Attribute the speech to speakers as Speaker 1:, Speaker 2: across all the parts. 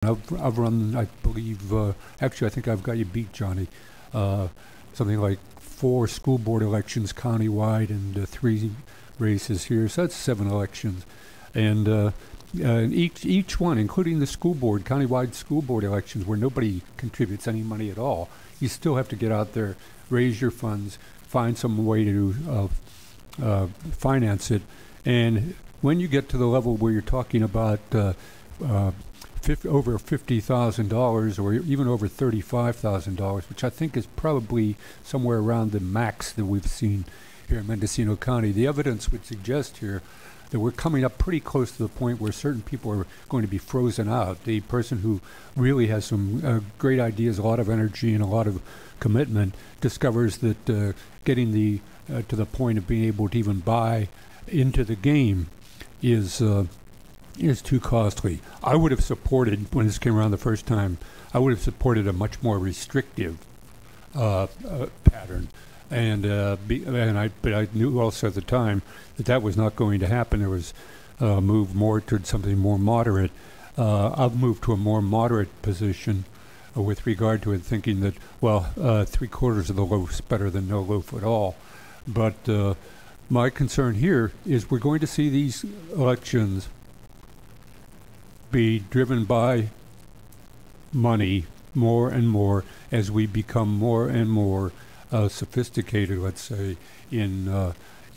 Speaker 1: I've run, I believe, actually, I think I've got you beat, Johnny. Something like 4 school board elections countywide and 3 races here. So that's 7 elections. And each one, including the school board, countywide school board elections, where nobody contributes any money at all, you still have to get out there, raise your funds, find some way to finance it. And when you get to the level where you're talking about over $50,000 or even over $35,000, which I think is probably somewhere around the max that we've seen here in Mendocino County. The evidence would suggest here that we're coming up pretty close to the point where certain people are going to be frozen out. The person who really has some great ideas, a lot of energy and a lot of commitment, discovers that getting to the point of being able to even buy into the game is too costly. I would have supported, when this came around the first time, I would have supported a much more restrictive pattern. But I knew also at the time that was not going to happen. There was a move more towards something more moderate. I've moved to a more moderate position with regard to it, thinking that, well, 3/4 of the loaf is better than no loaf at all. But my concern here is we're going to see these elections be driven by money more and more as we become more and more sophisticated, let's say, in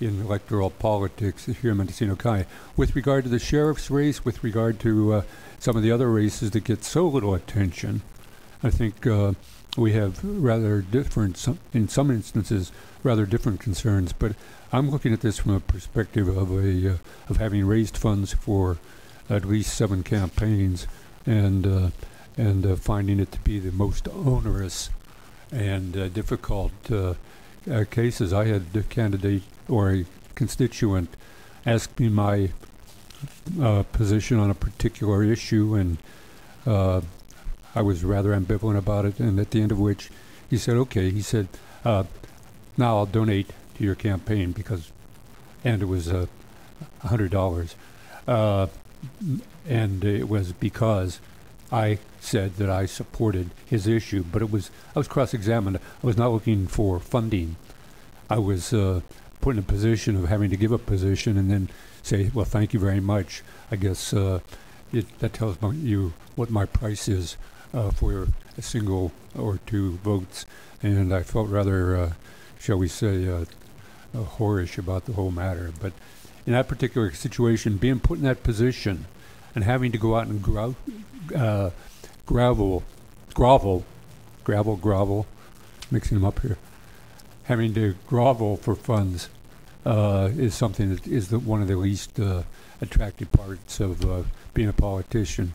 Speaker 1: electoral politics here in Mendocino County. With regard to the sheriff's race, with regard to some of the other races that get so little attention, I think we have rather different, in some instances, rather different concerns. But I'm looking at this from a perspective of having raised funds for at least 7 campaigns, and finding it to be the most onerous and difficult cases. I had a candidate or a constituent ask me my position on a particular issue, and I was rather ambivalent about it, and at the end of which he said, okay, he said, now I'll donate to your campaign and it was $100. And it was because I said that I supported his issue, but I was cross-examined. I was not looking for funding. I was put in a position of having to give a position and then say, well, thank you very much. I guess that tells you what my price is for a single or 2 votes. And I felt rather, shall we say, whorish about the whole matter. But in that particular situation, being put in that position and having to go out and grovel, mixing them up here, having to grovel for funds is something that is one of the least attractive parts of being a politician.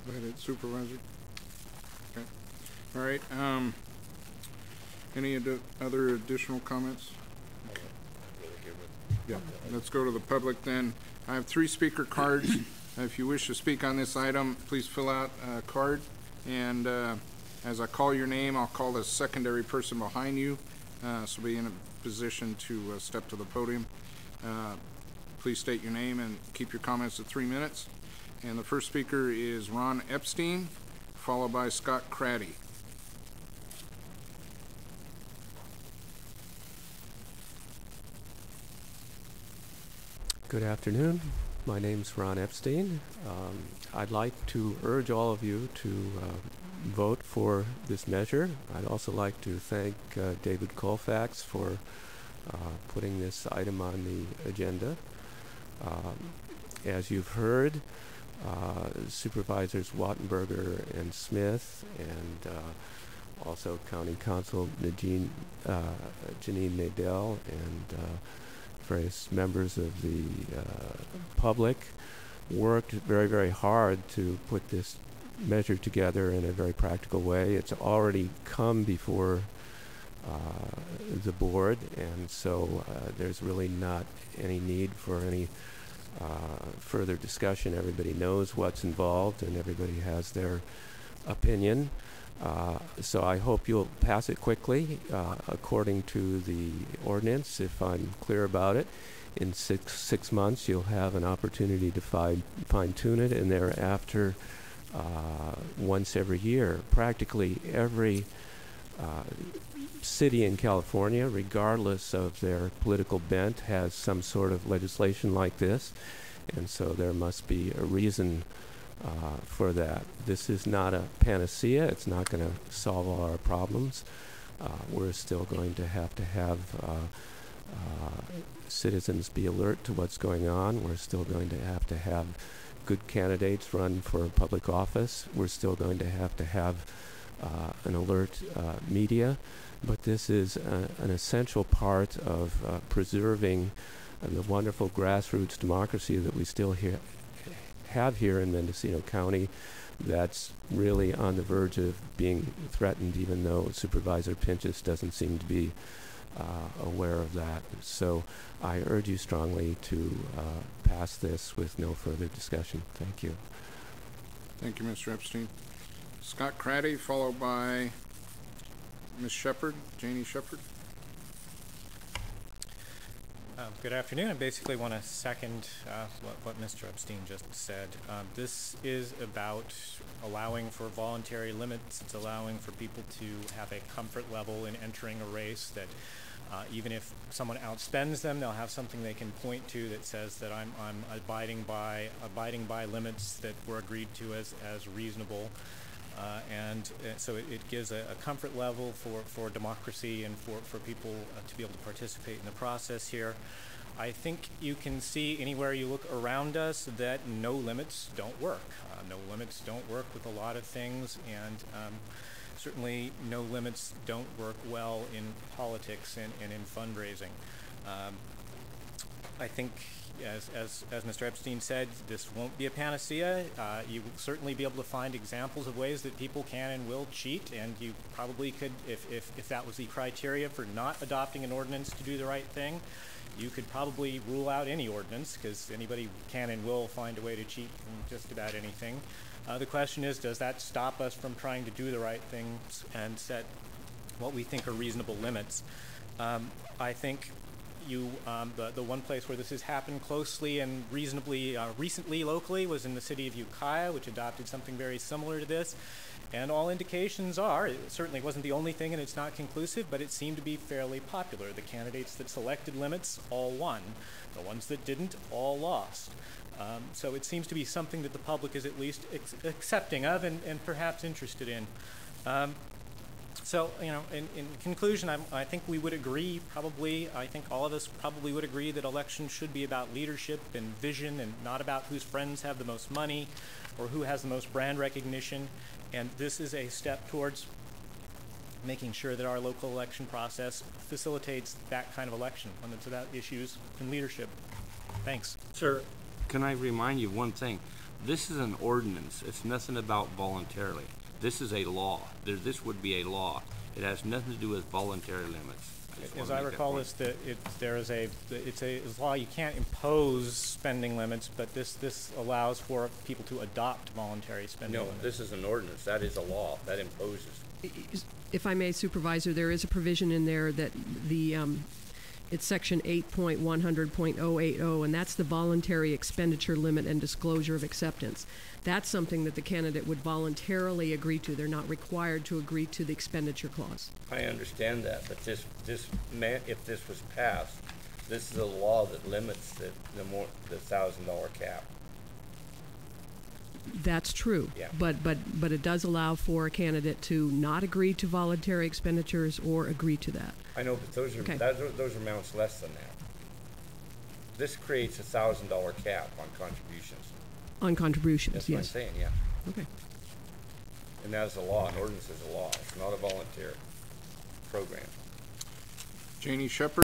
Speaker 2: Go ahead, Supervisor. Okay. All right. Any other additional comments? Okay. Yeah. Let's go to the public then. I have 3 speaker cards. If you wish to speak on this item, please fill out a card. And as I call your name, I'll call the secondary person behind you. So be in a position to step to the podium. Please state your name and keep your comments to 3 minutes. And the first speaker is Ron Epstein, followed by Scott Craddy.
Speaker 3: Good afternoon. My name's Ron Epstein. I'd like to urge all of you to vote for this measure. I'd also like to thank David Colfax for putting this item on the agenda. As you've heard, Supervisors Wattenberger and Smith, and also County Council Janine Nadell, and various members of the public worked very, very hard to put this measure together in a very practical way. It's already come before the board, and so there's really not any need for any further discussion. Everybody knows what's involved and everybody has their opinion. So I hope you'll pass it quickly according to the ordinance, if I'm clear about it. In six months, you'll have an opportunity to fine-tune it, and thereafter, once every year. Practically every city in California, regardless of their political bent, has some sort of legislation like this, and so there must be a reason for that. This is not a panacea. It's not going to solve all our problems. We're still going to have citizens be alert to what's going on. We're still going to have good candidates run for public office. We're still going to have an alert media. But this is an essential part of preserving the wonderful grassroots democracy that we still have here in Mendocino County, that's really on the verge of being threatened, even though Supervisor Pinchas doesn't seem to be aware of that. So I urge you strongly to pass this with no further discussion. Thank you.
Speaker 2: Thank you, Mr. Epstein. Scott Craddy, followed by Ms. Shepherd, Janie Shepherd.
Speaker 4: Good afternoon. I basically want to second what Mr. Epstein just said. This is about allowing for voluntary limits. It's allowing for people to have a comfort level in entering a race that even if someone outspends them, they'll have something they can point to that says that I'm abiding by limits that were agreed to as reasonable. So it gives a comfort level for democracy and for people to be able to participate in the process here. I think you can see anywhere you look around us that no limits don't work. No limits don't work with a lot of things, and certainly no limits don't work well in politics and in fundraising. I think, as Mr. Epstein said, this won't be a panacea. You will certainly be able to find examples of ways that people can and will cheat, and you probably could, if that was the criteria for not adopting an ordinance to do the right thing, you could probably rule out any ordinance, because anybody can and will find a way to cheat from just about anything. The question is, does that stop us from trying to do the right things and set what we think are reasonable limits? I think the one place where this has happened closely and reasonably recently locally was in the city of Ukiah, which adopted something very similar to this. And all indications are, it certainly wasn't the only thing and it's not conclusive, but it seemed to be fairly popular. The candidates that selected limits all won. The ones that didn't all lost. So it seems to be something that the public is at least accepting of and perhaps interested in. So, you know, in conclusion, I think we would agree probably, I think all of us probably would agree that elections should be about leadership and vision and not about whose friends have the most money or who has the most brand recognition. And this is a step towards making sure that our local election process facilitates that kind of election when it's about issues and leadership. Thanks.
Speaker 5: Sir, can I remind you of one thing? This is an ordinance. It's nothing about voluntarily. This is a law. This would be a law. It has nothing to do with voluntary limits.
Speaker 4: As I recall this, it's a law. You can't impose spending limits, but this allows for people to adopt voluntary spending limits.
Speaker 5: No, this is an ordinance. That is a law. That imposes.
Speaker 6: If I may, Supervisor, there is a provision in there that it's section 8.100.080, and that's the voluntary expenditure limit and disclosure of acceptance. That's something that the candidate would voluntarily agree to. They're not required to agree to the expenditure clause.
Speaker 5: I understand that, but if this was passed, this is a law that limits the $1,000 cap.
Speaker 6: That's true.
Speaker 5: Yeah.
Speaker 6: But it does allow for a candidate to not agree to voluntary expenditures or agree to that.
Speaker 5: I know, but those are amounts less than that. This creates a $1,000 cap on contributions.
Speaker 6: On contributions,
Speaker 5: That's
Speaker 6: yes.
Speaker 5: what I'm saying, yeah.
Speaker 6: Okay.
Speaker 5: And that is a law. An ordinance is a law. It's not a volunteer program.
Speaker 2: Janie Shepherd.